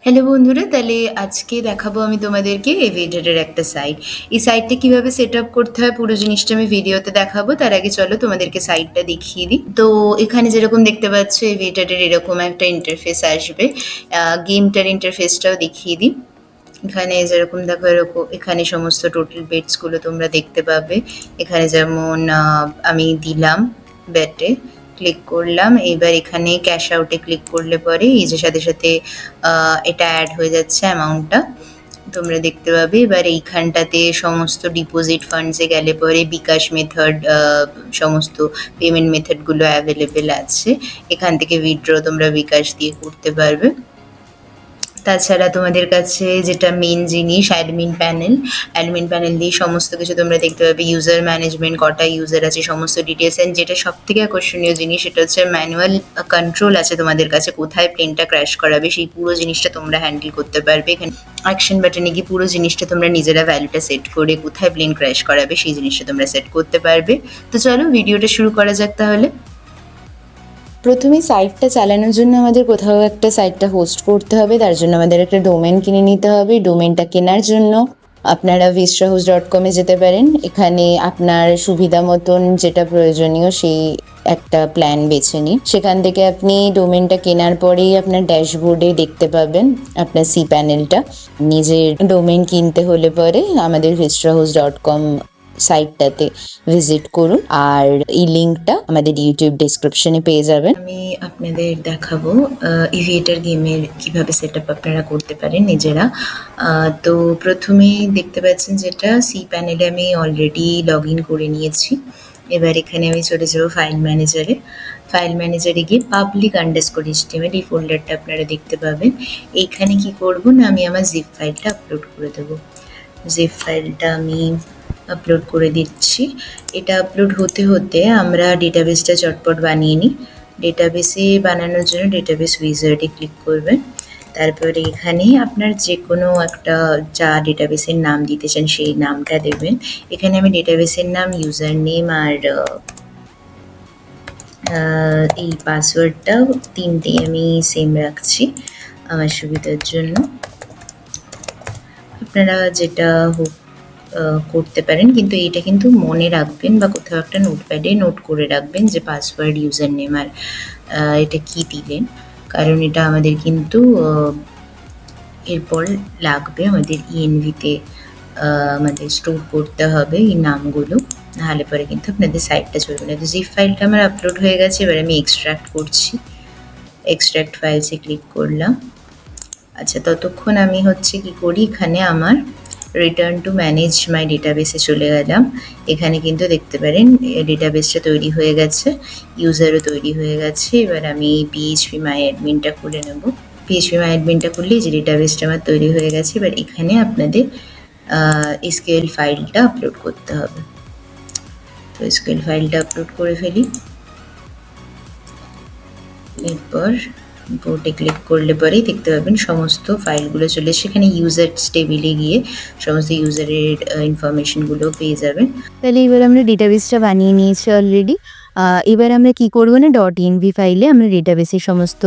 Hello বন্ধুরা, তাহলে আজকে দেখাবো আমি তোমাদেরকে এভিয়েটরের একটা সাইট। এই সাইটটা কিভাবে সেট আপ করতে হয় পুরো জিনিসটা আমি ভিডিওতে দেখাবো। তার আগে চলো তোমাদেরকে সাইটটা দেখিয়ে দিই। তো এখানে যেরকম দেখতে পাচ্ছ এভিয়েটরের এরকম একটা ইন্টারফেস আসবে। গেমটার ইন্টারফেসটাও দেখিয়ে দিই। এখানে যেরকম দেখো এরকম এখানে সমস্ত টোটাল বেটসগুলো তোমরা দেখতে পাবে। এখানে যেমন আমি দিলাম ব্যাটে, ক্লিক করলাম। এবার এখানে ক্যাশ আউটে ক্লিক করলে পরে এই যে সাথে সাথে এটা অ্যাড হয়ে যাচ্ছে অ্যামাউন্টটা তোমরা দেখতে পাবে। এবার এইখানটাতে সমস্ত ডিপোজিট ফান্ডসে গেলে পরে বিকাশ মেথড, সমস্ত পেমেন্ট মেথডগুলো অ্যাভেলেবেল আছে। এখান থেকে উইথড্র তোমরা বিকাশ দিয়ে করতে পারবে। তাছাড়া তোমাদের কাছে যেটা মেন জিনিস অ্যাডমিন প্যানেল দিয়ে সমস্ত কিছু তোমরা দেখতে পাবে। ইউজার ম্যানেজমেন্ট, কটা ইউজার আছে, সমস্ত ডিটেলস। অ্যান্ড যেটা সব থেকে আকর্ষণীয় জিনিস সেটা হচ্ছে ম্যানুয়াল কন্ট্রোল আছে তোমাদের কাছে, কোথায় প্লেনটা ক্র্যাশ করাবে সেই পুরো জিনিসটা তোমরা হ্যান্ডেল করতে পারবে। এখানে অ্যাকশন বাটনে গিয়ে পুরো জিনিসটা তোমরা নিজেরা ভ্যালুটা সেট করে কোথায় প্লেন ক্র্যাশ করাবে সেই জিনিসটা তোমরা সেট করতে পারবে। তো চলো ভিডিওটা শুরু করা যাক তাহলে। প্রথমে সাইটটা চালানোর জন্য আমাদের কোথাও একটা সাইটটা হোস্ট করতে হবে। তার জন্য আমাদের একটা ডোমেন কিনে নিতে হবে। ডোমেনটা কেনার জন্য আপনারা VistraHost.com-এ যেতে পারেন। এখানে আপনার সুবিধা মতন যেটা প্রয়োজনীয় সেই একটা প্ল্যান বেছে নিন। সেখান থেকে আপনি ডোমেনটা কেনার পরেই আপনার ড্যাশবোর্ডে দেখতে পাবেন আপনার সি প্যানেলটা। নিজের ডোমেন কিনতে হলে পরে আমাদের VistraHost.com সাইটটাতে ভিজিট করুন, আর এই লিঙ্কটা আমাদের ইউটিউব ডেসক্রিপশনে পেয়ে যাবেন। আমি আপনাদের দেখাবো এভিয়েটর গেমের কিভাবে সেট আপ আপনারা করতে পারেন নিজেরা। তো প্রথমে দেখতে পাচ্ছেন যেটা সি প্যানেলে আমি অলরেডি লগ ইন করে নিয়েছি। এবার এখানে আমি চলে যাবো ফাইল ম্যানেজারে গিয়ে public_html এই ফোল্ডারটা আপনারা দেখতে পাবেন। এইখানে কি করব না, আমি আমার জিপ ফাইলটা আপলোড করে দেবো। জিপ ফাইলটা আমি আপলোড করে দিচ্ছি। এটা আপলোড হতে হতে আমরা ডেটাবেসটা চটপট বানিয়ে নিই। ডেটাবেসে বানানোর জন্য ডেটাবেস উইজার্ডে ক্লিক করবেন। তারপরে এখানে আপনার যে কোনো একটা যা ডেটাবেসের নাম দিতে চান সেই নামটা দেবেন। এখানে আমি ডেটাবেসের নাম, ইউজার নেম আর এই পাসওয়ার্ডটাও তিনটেই আমি সেম রাখছি আমার সুবিধার জন্য। আপনারা যেটা হোক করতে পারেন, কিন্তু এটা কিন্তু মনে রাখবেন বা কোথাও একটা নোটপ্যাডে নোট করে রাখবেন যে পাসওয়ার্ড, ইউজার নেম আর এটা কি দিলেন, কারণ এটা আমাদের কিন্তু এরপর লাগবে। আমাদের ইএনভিতে আমাদের স্টোর করতে হবে এই নামগুলো, নাহলে পরে কিন্তু আপনাদের সাইটটা চলবে না। তো জিপ ফাইলটা আমার আপলোড হয়ে গেছে। এবার আমি এক্সট্রাক্ট করছি। এক্সট্রাক্ট ফাইলসে ক্লিক করলাম। আচ্ছা, ততক্ষণ আমি হচ্ছে কি করি, এখানে আমার রিটার্ন টু ম্যানেজ মাই ডেটাবেসে চলে গেলাম। এখানে কিন্তু দেখতে পারেন ডেটাবেসটা তৈরি হয়ে গেছে, ইউজারও তৈরি হয়ে গেছে। এবার আমি PHP মাই অ্যাডমিনটা খুলে নেব। PHP মাই অ্যাডমিনটা খুললেই যে ডেটাবেসটা আমার তৈরি হয়ে গেছে। এবার এখানে আপনাদের SQL ফাইলটা আপলোড করতে হবে। তো SQL ফাইলটা আপলোড করে ফেলি। এরপর ইম্পোর্টে ক্লিক করলে পরেই দেখতে পাবেন সমস্ত ফাইলগুলো চলে এসে এখানে ইউজার্স টেবিলে গিয়ে সমস্ত ইউজারের ইনফরমেশনগুলো পেয়ে যাবেন। তাহলে এবার আমরা ডেটাবেসটা বানিয়ে নিয়েছি অলরেডি। এবার আমরা কি করবো না, .env ফাইলে আমরা ডেটাবেসের সমস্ত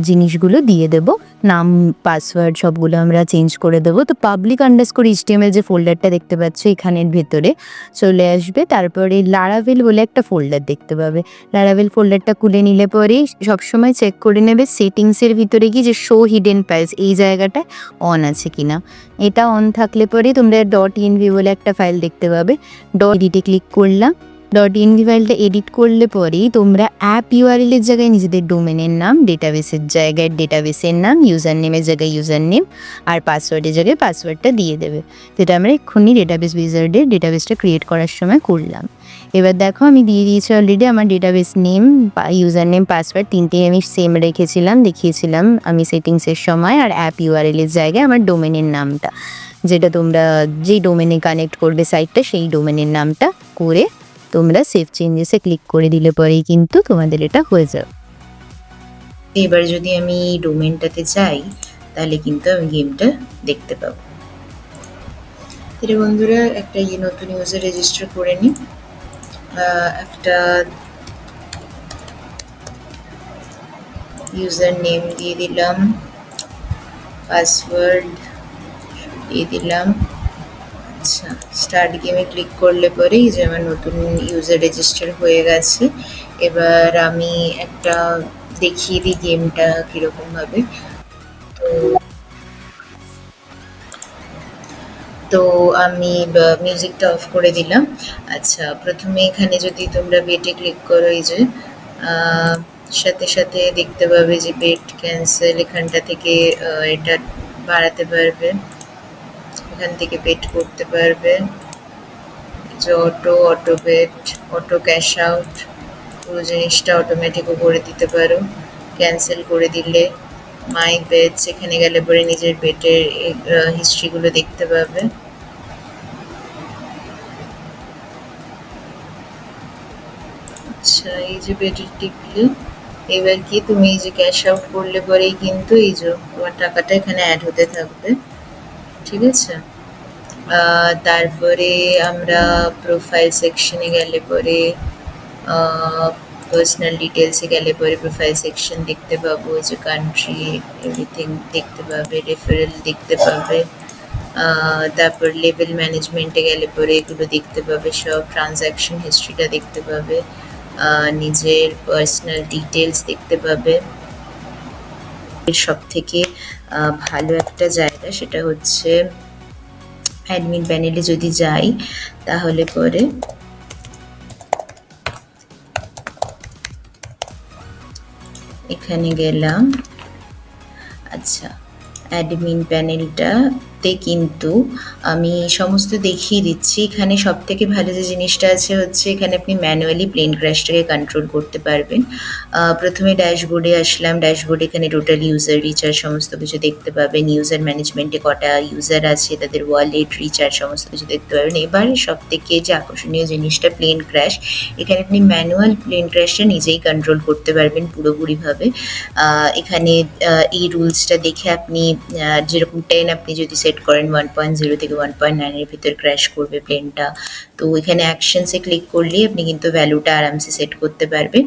জিনিসগুলো দিয়ে দেব। নাম, পাসওয়ার্ড সবগুলো আমরা চেঞ্জ করে দেবো। তো public_html যে ফোল্ডারটা দেখতে পাচ্ছ এখানের ভেতরে চলে আসবে। তারপরে লারাভেল বলে একটা ফোল্ডার দেখতে পাবে। লারাভেল ফোল্ডারটা খুলে নিলে পরেই সবসময় চেক করে নেবে সেটিংসের ভিতরে গিয়ে যে শো হিডেন ফাইলস এই জায়গাটা অন আছে কিনা। এটা অন থাকলে পরে তোমরা .env বলে একটা ফাইল দেখতে পাবে। এডিটে ক্লিক করলাম। .env ফাইলটা এডিট করলে পরেই তোমরা অ্যাপ ইউআরএল এর জায়গায় নিজেদের ডোমেনের নাম, ডেটাবেসের জায়গায় ডেটাবেসের নাম, ইউজার নেমের জায়গায় ইউজার নেম আর পাসওয়ার্ডের জায়গায় পাসওয়ার্ডটা দিয়ে দেবে। যেটা আমরা এক্ষুনি ডেটাবেস উইজার্ডে ডেটাবেসটা ক্রিয়েট করার সময় করলাম। এবার দেখো আমি দিয়ে দিয়েছি অলরেডি আমার database name, user name, password তিনটেই আমি সেম রেখেছিলাম, দেখিয়েছিলাম আমি সেটিংসের সময়। আর অ্যাপ ইউআরএল এর জায়গায় আমার ডোমেনের নামটা, যেটা তোমরা যেই ডোমেনে কানেক্ট করবে সাইটটা সেই ডোমেনের নামটা করে তোমরা সেভ চেঞ্জেসে ক্লিক করে দিলে পরেই কিন্তু তোমাদের এটা হয়ে যাবে। এবার যদি আমি ডোমেনটাতে যাই তাহলে কিন্তু আমি গেমটা দেখতে পাবো। বন্ধুরা একটা নতুন ইউজার রেজিস্টার করে নিই। একটা ইউজার নেম দিয়ে দিলাম, পাসওয়ার্ড দিয়ে দিলাম। আচ্ছা, স্টার্ট গেমে ক্লিক করলে পরেই যে আমার নতুন ইউজার রেজিস্টার হয়ে গেছে। এবার আমি একটা দেখিয়ে দিই গেমটা কীরকমভাবে। তো তো আমি মিউজিকটা অফ করে দিলাম। আচ্ছা, প্রথমে এখানে যদি তোমরা বেটে ক্লিক করো, এই যে সাথে সাথে দেখতে পাবে যে বেট ক্যান্সেল, এখানটা থেকে এটা বাড়াতে পারবে, এখান থেকে বেট করতে পারবে, যে auto bet, auto cash out, পুরো জিনিসটা অটোমেটিকও করে দিতে পারো। ক্যান্সেল করে দিলে মাই বেটস, এখানে গেলে পরে নিজের বেটের হিস্ট্রিগুলো দেখতে পাবে। আচ্ছা, এই যে বেটে টিপলে এবার কি তুমি এই যে ক্যাশ আউট করলে পরেই কিন্তু এই যে তোমার টাকাটা এখানে অ্যাড হতে থাকবে। ঠিক আছে, তারপরে আমরা প্রোফাইল সেকশনে গেলে পরে পার্সোনাল ডিটেলসে গেলে পরে প্রোফাইল সেকশন দেখতে পাবো, যে কান্ট্রি এভরিথিং দেখতে পাবে, রেফারেল দেখতে পাবে। তারপর লেভেল ম্যানেজমেন্টে গেলে পরে এগুলো দেখতে পাবে, সব ট্রানজ্যাকশন হিস্ট্রিটা দেখতে পাবে, নিজের পার্সোনাল ডিটেলস দেখতে পাবে। এর সব থেকে ভালো একটা জায়গা সেটা হচ্ছে অ্যাডমিন প্যানেলে যদি যাই তাহলে পরে এখানে গেলাম। আচ্ছা, অ্যাডমিন প্যানেলটাতে কিন্তু আমি সমস্ত দেখিয়ে দিচ্ছি। এখানে সব থেকে ভালো যে জিনিসটা আছে হচ্ছে এখানে আপনি ম্যানুয়ালি প্লেন ক্র্যাশটাকে কন্ট্রোল করতে পারবেন। প্রথমে ড্যাশবোর্ডে আসলাম, ড্যাশবোর্ডে এখানে টোটাল ইউজার রিচার্জ সমস্ত কিছু দেখতে পাবেন, ইউজার ম্যানেজমেন্টে কটা ইউজার আছে, তাদের ওয়ালেট রিচার্জ সমস্ত কিছু দেখতে পাবেন। এবার সব থেকে যে আকর্ষণীয় জিনিসটা প্লেন ক্র্যাশ, এখানে আপনি ম্যানুয়াল প্লেন ক্র্যাশটা নিজেই কন্ট্রোল করতে পারবেন পুরোপুরিভাবে। এখানে এই রুলসটা দেখে আপনি যেরকম 10 আপনি যদি সেট করেন 1.0 থেকে 1.9 এর ভিতর ক্র্যাশ করবে প্লেনটা, তো এখানে অ্যাকশনসে ক্লিক করলেই আপনি কিন্তু ভ্যালুটা আরামসে সেট করতে পারবেন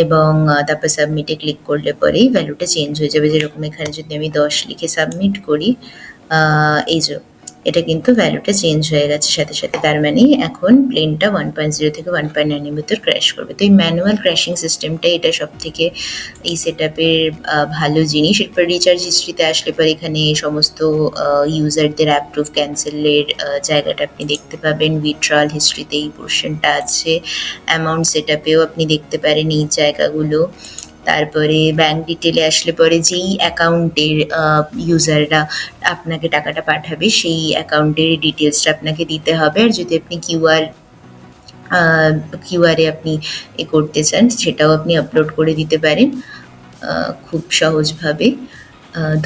এবং তারপর সাবমিটে ক্লিক করলে পরেই ভ্যালুটা চেঞ্জ হয়ে যাবে। যেরকম এখানে যদি আমি 10 লিখে সাবমিট করি, এই যে এটা কিন্তু ভ্যালুটা চেঞ্জ হয়ে গেছে সাথে সাথে, তার মানে এখন প্লেনটা 1.0 থেকে 1.9 এর ভিতর ক্র্যাশ করবে। তো এই ম্যানুয়াল ক্র্যাশিং সিস্টেমটাই এটা সব থেকে এই সেট আপের ভালো জিনিস। এরপর রিচার্জ হিস্ট্রিতে আসলে পরে এখানে সমস্ত ইউজারদের অ্যাপ্রুভ ক্যান্সেলের জায়গাটা আপনি দেখতে পাবেন। উইথড্রয়াল হিস্ট্রিতে এই পোর্শনটা আছে, অ্যামাউন্ট সেট আপেও আপনি দেখতে পারেন এই জায়গাগুলো। তারপরে ব্যাঙ্ক ডিটেলে আসলে পরে যেই অ্যাকাউন্টের ইউজাররা আপনাকে টাকাটা পাঠাবে সেই অ্যাকাউন্টের ডিটেলসটা আপনাকে দিতে হবে। আর যদি আপনি কিউআরে আপনি করতে চান সেটাও আপনি আপলোড করে দিতে পারেন খুব সহজভাবে।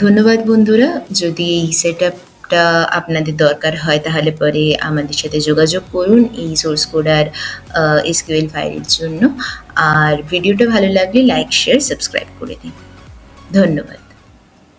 ধন্যবাদ বন্ধুরা। যদি এই সেট আপটা আপনাদের দরকার হয় তাহলে পরে আমাদের সাথে যোগাযোগ করুন এই সোর্স কোড আর এসকিউএল ফাইলের জন্য। আর ভিডিওটা ভালো লাগলে লাইক, শেয়ার, সাবস্ক্রাইব করে দিন। ধন্যবাদ।